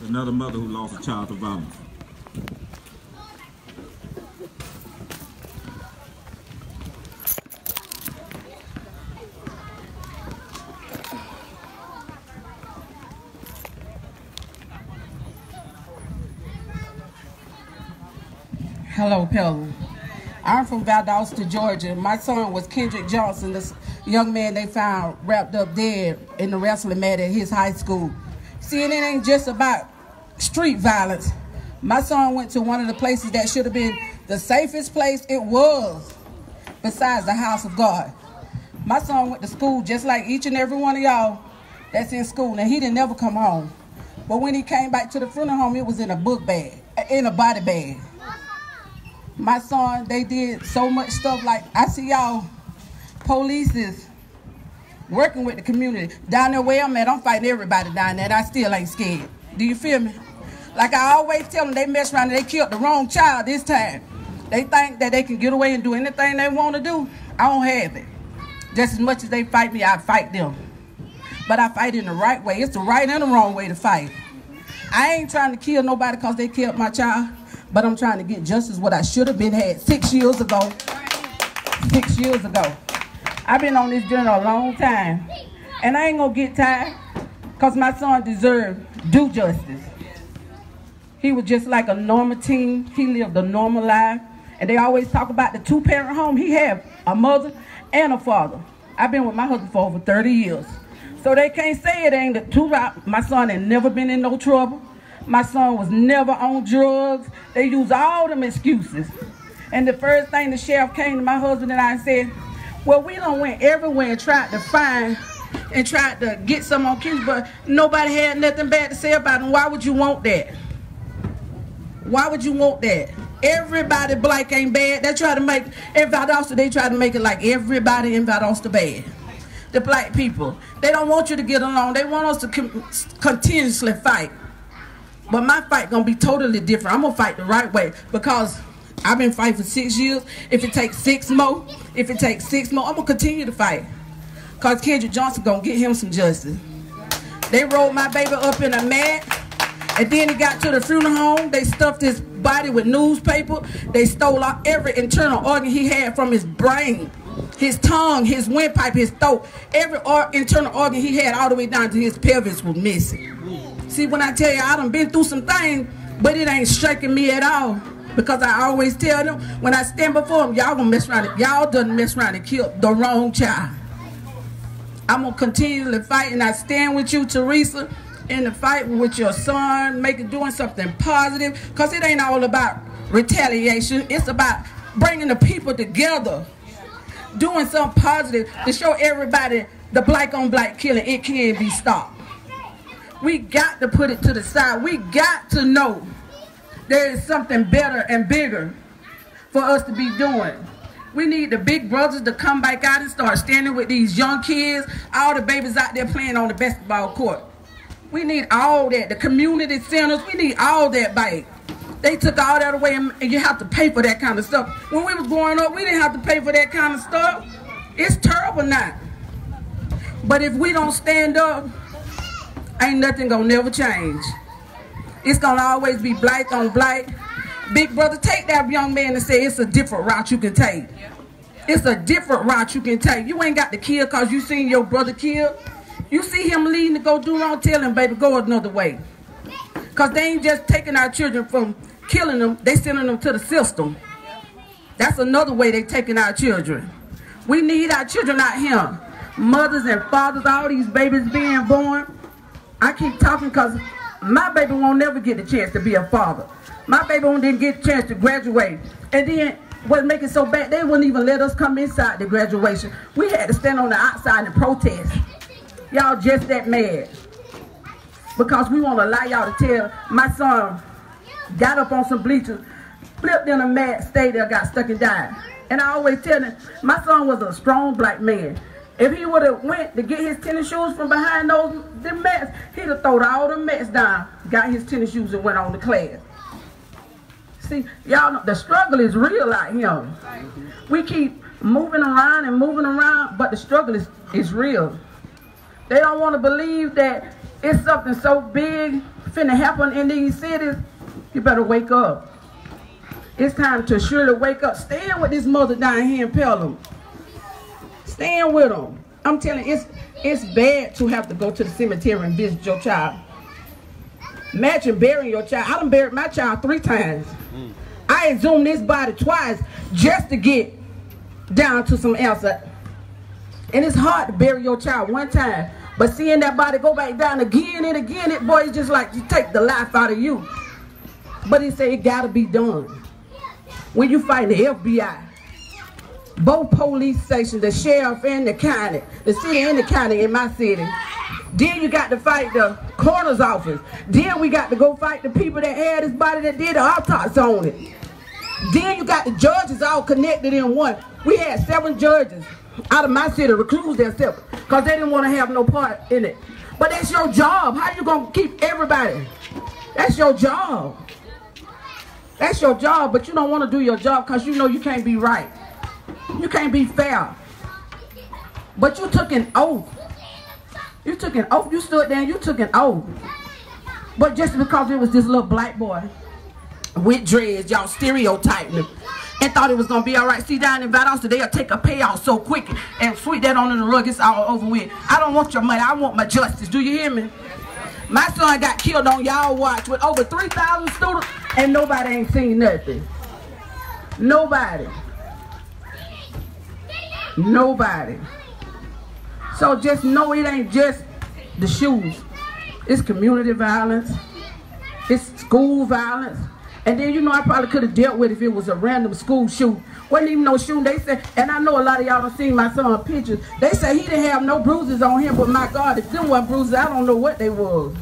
Another mother who lost a child to violence. Hello, Pella. I'm from Valdosta, Georgia. My son was Kendrick Johnson, this young man they found wrapped up dead in the wrestling mat at his high school. See, and it ain't just about street violence. My son went to one of the places that should have been the safest place it was, besides the house of God. My son went to school just like each and every one of y'all that's in school, and he didn't never come home. But when he came back to the funeral home, it was in a book bag, in a body bag. My son, they did so much stuff. Like, I see y'all police is working with the community. Down there where I'm at, I'm fighting everybody down there, and I still ain't scared. Do you feel me? Like I always tell them, they mess around and they killed the wrong child this time. They think that they can get away and do anything they want to do. I don't have it. Just as much as they fight me, I fight them. But I fight in the right way. It's the right and the wrong way to fight. I ain't trying to kill nobody because they killed my child. But I'm trying to get justice what I should have been had 6 years ago. 6 years ago. I've been on this journey a long time. And I ain't going to get tired because my son deserved due justice. He was just like a normal teen. He lived a normal life. And they always talk about the two-parent home. He had a mother and a father. I've been with my husband for over 30 years. So they can't say it ain't the two. My son ain't never been in no trouble. My son was never on drugs. They use all them excuses. And the first thing the sheriff came to my husband and I said, well, we done went everywhere and tried to find and tried to get some on kids, but nobody had nothing bad to say about them. Why would you want that? Why would you want that? Everybody black ain't bad. They try to make, in Valdosta, they try to make it like everybody in Valdosta bad. The black people. They don't want you to get along. They want us to continuously fight. But my fight gonna be totally different. I'm gonna fight the right way because I've been fighting for 6 years. If it takes 6 more, I'm gonna continue to fight. Cause Kendrick Johnson gonna get him some justice. They rolled my baby up in a mat, and then he got to the funeral home. They stuffed his body with newspaper. They stole out every internal organ he had from his brain, his tongue, his windpipe, his throat. Every internal organ he had all the way down to his pelvis was missing. See, when I tell you I done been through some things, but it ain't shaking me at all. Because I always tell them, when I stand before them, y'all gonna mess around. Y'all done mess around and kill the wrong child. I'm gonna continually fight, and I stand with you, Teresa, in the fight with your son, doing something positive. Because it ain't all about retaliation. It's about bringing the people together. Doing something positive to show everybody the black on black killing, it can be stopped. We got to put it to the side. We got to know there is something better and bigger for us to be doing. We need the big brothers to come back out and start standing with these young kids, all the babies out there playing on the basketball court. We need all that. The community centers, we need all that back. They took all that away, and you have to pay for that kind of stuff. When we was growing up, we didn't have to pay for that kind of stuff. It's terrible now. But if we don't stand up, ain't nothing gonna never change. It's gonna always be black on black. Big brother, take that young man and say it's a different route you can take. It's a different route you can take. You ain't got to kill because you seen your brother killed. You see him leading to go do wrong, tell him, baby, go another way. Because they ain't just taking our children from killing them, they sending them to the system. That's another way they taking our children. We need our children out here. Mothers and fathers, all these babies being born. I keep talking because my baby won't never get the chance to be a father. My baby didn't get a chance to graduate. And then what make it so bad, they wouldn't even let us come inside the graduation. We had to stand on the outside and protest. Y'all just that mad. Because we won't allow y'all to tell my son got up on some bleachers, flipped in a mat, stayed there, got stuck and died. And I always tell them, my son was a strong black man. If he would have went to get his tennis shoes from behind them mats, he'd have thrown all the mats down, got his tennis shoes and went on to class. See, y'all know the struggle is real out here. We keep moving around, but the struggle is real. They don't want to believe that it's something so big finna happen in these cities, you better wake up. It's time to surely wake up. Stand with this mother down here in Pelham. Stand with them. I'm telling you, it's bad to have to go to the cemetery and visit your child. Imagine burying your child. I done buried my child 3 times. I exhumed this body twice just to get down to some answer. And it's hard to bury your child 1 time. But seeing that body go back down again and again, it boy, it's just like you take the life out of you. But he said it gotta be done. When you fight the FBI, both police stations, the sheriff and the county, the city and the county in my city. Then you got to fight the coroner's office. Then we got to go fight the people that had this body that did the autopsy on it. Then you got the judges all connected in one. We had 7 judges out of my city recluse themselves because they didn't want to have no part in it. But that's your job. How you going to keep everybody? That's your job. That's your job, but you don't want to do your job because you know you can't be right. You can't be fair. But you took an oath. You took an oath. You stood there and you took an oath. But just because it was this little black boy with dreads, y'all stereotyped him and thought it was going to be all right. See, down in Valdosta, they'll take a payout so quick and sweep that on in the rug. It's all over with. I don't want your money. I want my justice. Do you hear me? My son got killed on y'all watch with over 3,000 students and nobody ain't seen nothing. Nobody. Nobody. So just know it ain't just the shoes. It's community violence. It's school violence. And then, you know, I probably could have dealt with it if it was a random school shoot. Wasn't even no shooting. They said, and I know a lot of y'all done seen my son pictures. They say he didn't have no bruises on him, but my God, if them weren't bruises, I don't know what they was.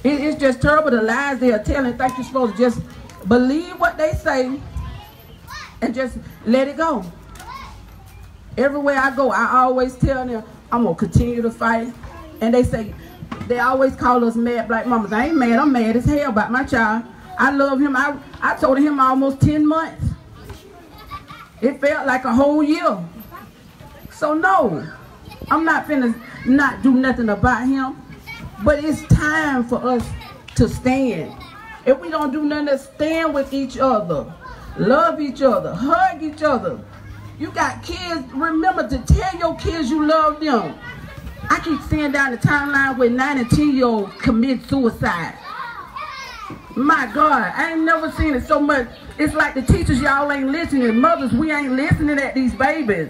It's just terrible, the lies they are telling. Think you're supposed to just believe what they say and just let it go. Everywhere I go, I always tell them, I'm going to continue to fight. And they say, they always call us mad black mamas. I ain't mad, I'm mad as hell about my child. I love him. I told him almost 10 months. It felt like a whole year. So no, I'm not finna not do nothing about him. But it's time for us to stand. If we don't do nothing, stand with each other. Love each other. Hug each other. You got kids, remember to tell your kids you love them. I keep seeing down the timeline where 9 and 10-year-olds commit suicide. My God, I ain't never seen it so much. It's like the teachers, y'all ain't listening. Mothers, we ain't listening at these babies.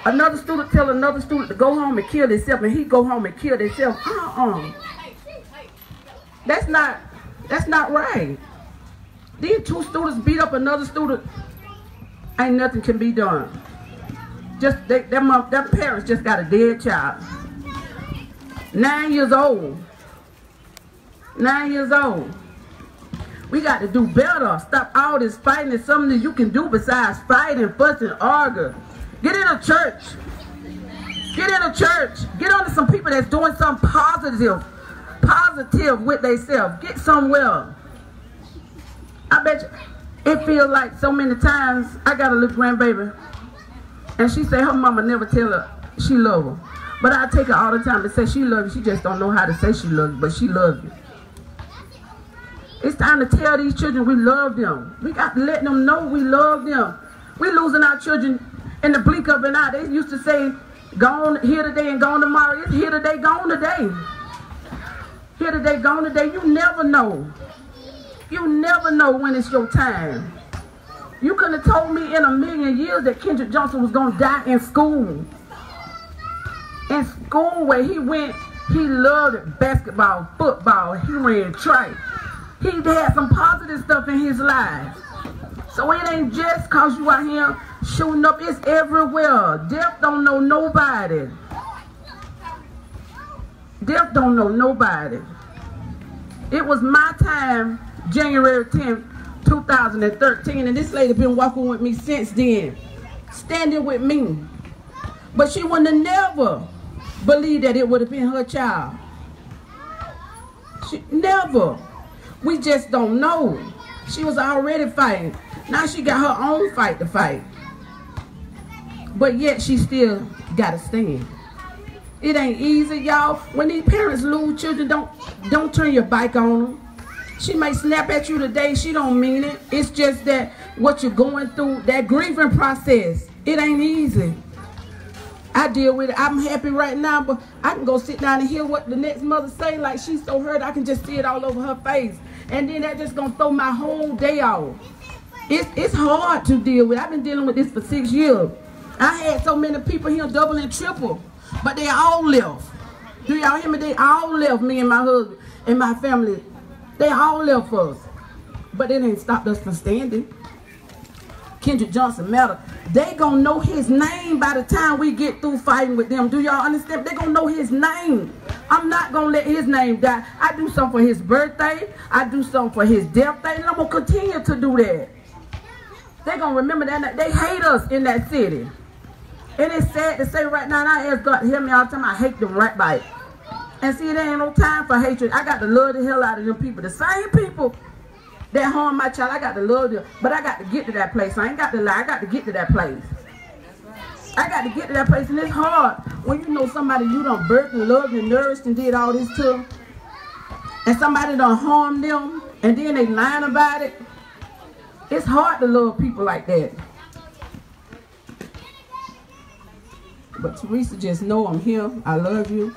Another student tell another student to go home and kill himself, and he go home and kill himself. That's not right. These 2 students beat up another student. Ain't nothing can be done. Just their parents just got a dead child. 9 years old. 9 years old. We got to do better. Stop all this fighting. It's something that you can do besides fighting, fussing, arguing. Get in a church. Get in a church. Get under some people that's doing something positive with themselves. Get somewhere. I bet you, it feels like so many times, I got a little grandbaby, and she say her mama never tell her she love her. But I take her all the time and say she loves you. She just don't know how to say she loves you, but she loves you. It's time to tell these children we love them. We got to let them know we love them. We losing our children in the blink of an eye. They used to say, gone here today and gone tomorrow. It's here today, gone today. Here today, gone today. You never know. You never know when it's your time. You couldn't have told me in a million years that Kendrick Johnson was going to die in school. In school where he went, he loved basketball, football, he ran track. He had some positive stuff in his life. So it ain't just cause you out here shooting up, it's everywhere. Death don't know nobody. Death don't know nobody. It was my time, January 10th, 2013, and this lady been walking with me since then, standing with me. But she wouldn't have never believed that it would have been her child. She never. We just don't know. She was already fighting. Now she got her own fight to fight. But yet she still got to stand. It ain't easy, y'all. When these parents lose children, don't turn your bike on them. She may snap at you today. She don't mean it. It's just that what you're going through, that grieving process, it ain't easy. I deal with it. I'm happy right now, but I can go sit down and hear what the next mother say. Like, she's so hurt, I can just see it all over her face. And then that just gonna throw my whole day off. It's hard to deal with. I've been dealing with this for 6 years. I had so many people here double and triple, but they all left. Do y'all hear me? They all left, me and my husband and my family. They all left us. But it ain't stopped us from standing. Kendrick Johnson matter. They gonna know his name by the time we get through fighting with them. Do y'all understand? They gonna know his name. I'm not gonna let his name die. I do something for his birthday. I do something for his death day. And I'm gonna continue to do that. They gonna remember that. They hate us in that city. And it's sad to say right now, and I ask God to hear me all the time, I hate them right by it. And see, there ain't no time for hatred. I got to love the hell out of them people. The same people that harm my child, I got to love them. But I got to get to that place. I ain't got to lie. I got to get to that place. I got to get to that place. And it's hard when you know somebody you done birthed and loved and nourished and did all this to. And somebody done harm them. And then they lying about it. It's hard to love people like that. But Teresa, just know I'm here. I love you.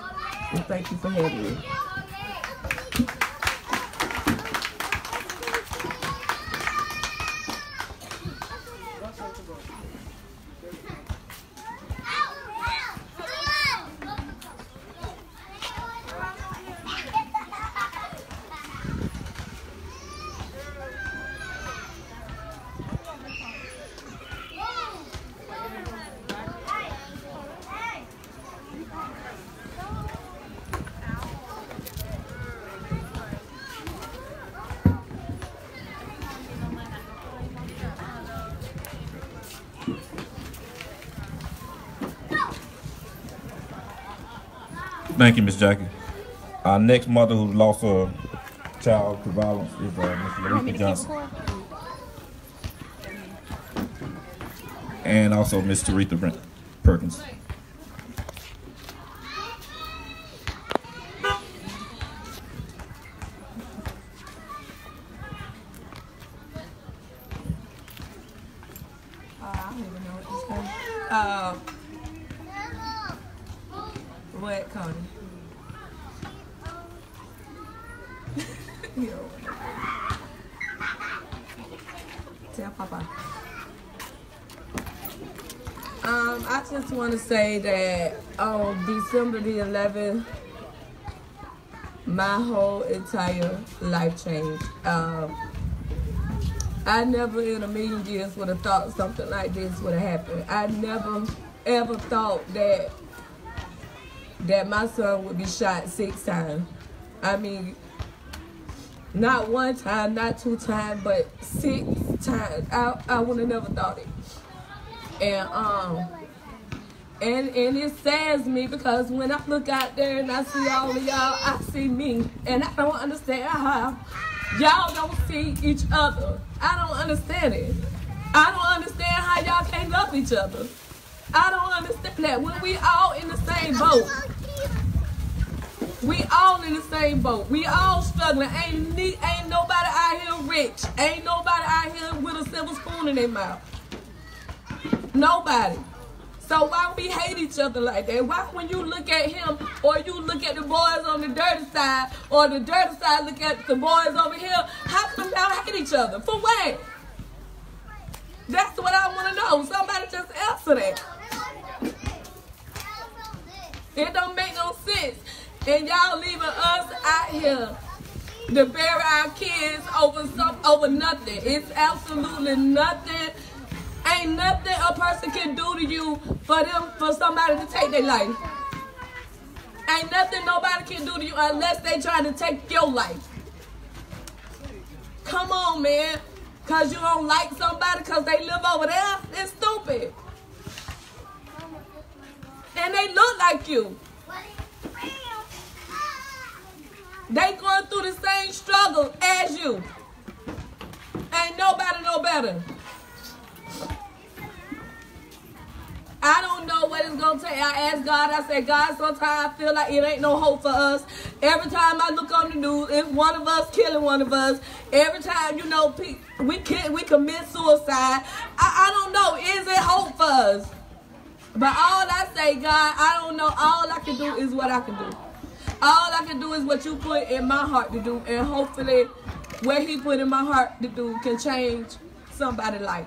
And thank you for having me. Thank you, Miss Jackie. Our next mother who lost her child to violence is Miss Kendrick Johnson. And also Miss Teresa Perkins. I don't even know what to say. What, Cody? Tell Papa. I just want to say that on December the 11th, my whole entire life changed. I never in a million years would have thought something like this would have happened. I never ever thought that my son would be shot 6 times. I mean, not 1 time, not 2 times, but 6 times. I would have never thought it. And it saddens me because when I look out there and I see all of y'all, I see me. And I don't understand how y'all don't see each other. I don't understand it. I don't understand how y'all can't love each other. I don't understand that when we all in the same boat. We all in the same boat. We all struggling. Ain't nobody out here rich. Ain't nobody out here with a silver spoon in their mouth. Nobody. So why we hate each other like that? Why when you look at him or you look at the boys on the dirty side or the dirty side look at the boys over here, how come y'all hate each other? For what? That's what I want to know. Somebody just answer that. It don't make no sense. And y'all leaving us out here to bury our kids over nothing. It's absolutely nothing. Ain't nothing a person can do to you for somebody to take their life. Ain't nothing nobody can do to you unless they try to take your life. Come on, man. Because you don't like somebody because they live over there? It's stupid. And they look like you. They going through the same struggle as you. Ain't nobody no better. I don't know what it's going to take. I asked God, I said, God, sometimes I feel like it ain't no hope for us. Every time I look on the news, it's one of us killing one of us. Every time, you know, we commit suicide. I don't know. Is it hope for us? But all I say, God, I don't know. All I can do is what I can do. All I can do is what you put in my heart to do. And hopefully what he put in my heart to do can change somebody's life.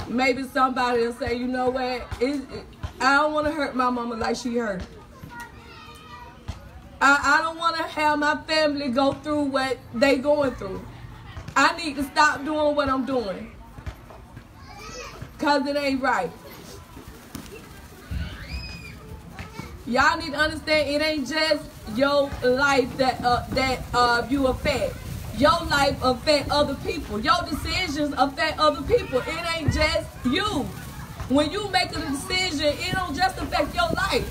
Maybe somebody will say, you know what, I don't want to hurt my mama like she hurt. I don't want to have my family go through what they going through. I need to stop doing what I'm doing. Because it ain't right. Y'all need to understand it ain't just your life that you affect. Your life affect other people. Your decisions affect other people. It ain't just you. When you make a decision, it don't just affect your life.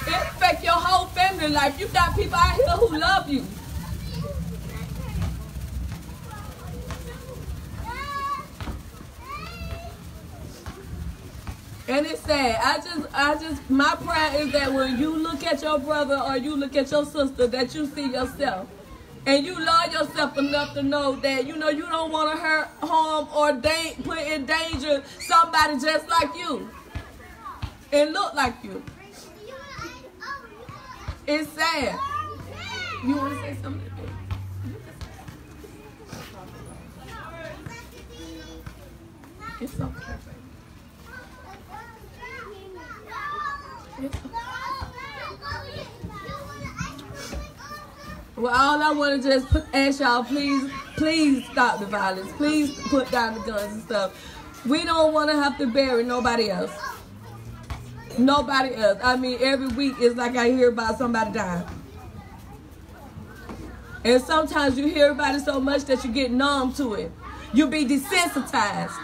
It affects your whole family life. You got people out here who love you. And it's sad. My prayer is that when you look at your brother or you look at your sister, that you see yourself. And you love yourself enough to know that, you know, you don't want to hurt, harm, or put in danger somebody just like you. And look like you. It's sad. You want to say something? It's okay. It's okay. Well, all I want to just ask y'all, please stop the violence. Please put down the guns and stuff. We don't want to have to bury nobody else. Nobody else. I mean, every week it's like I hear about somebody dying. And sometimes you hear about it so much that you get numb to it. You be desensitized.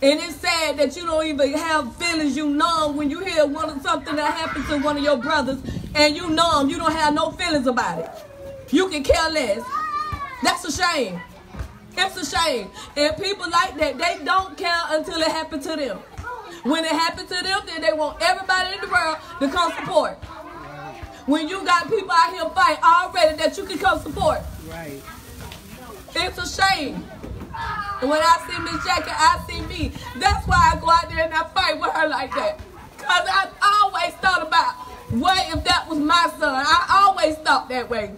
And it's sad that you don't even have feelings. You numb when you hear something that happened to one of your brothers, and you numb. You don't have no feelings about it. You can care less. That's a shame. It's a shame. And people like that, they don't care until it happened to them. When it happened to them, then they want everybody in the world to come support. When you got people out here fight already that you can come support. Right. It's a shame. And when I see Miss Jackie, I see me. That's why I go out there and I fight with her like that. Because I always thought about, what if that was my son? I always thought that way.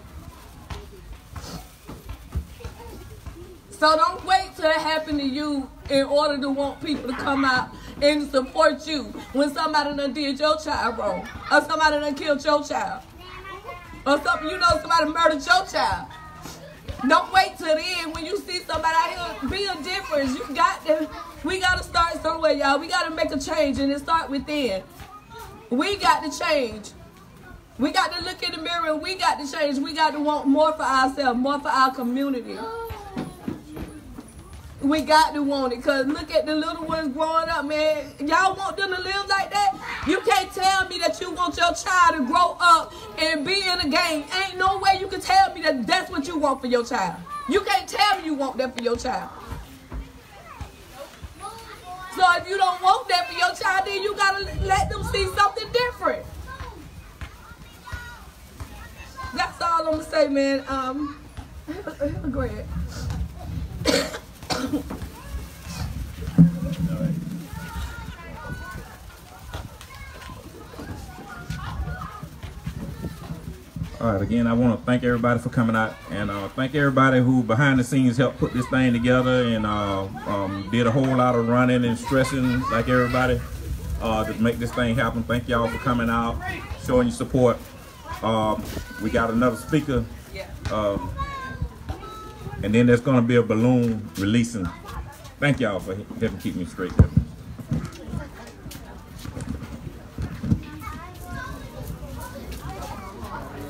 So don't wait till it happened to you in order to want people to come out and support you when somebody done did your child wrong. Or somebody done killed your child. Or something, you know, somebody murdered your child. Don't wait till the end when you see somebody out here. Be a difference. We got to start somewhere, y'all. We got to make a change, and it start within. We got to change. We got to look in the mirror, and we got to change. We got to want more for ourselves, more for our community. We got to want it, because look at the little ones growing up, man. Y'all want them to live like that? You can't tell me that you want your child to grow up and be in a gang. Ain't no way you can tell me that that's what you want for your child. You can't tell me you want that for your child. So if you don't want that for your child, then you got to let them see something different. That's all I'm going to say, man. Have a great. All right, again, I want to thank everybody for coming out, and thank everybody who behind the scenes helped put this thing together and did a whole lot of running and stressing like everybody to make this thing happen. Thank y'all for coming out, showing your support. We got another speaker, and then there's going to be a balloon releasing. Thank y'all for helping keep me straight.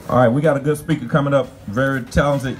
All right, we got a good speaker coming up, very talented.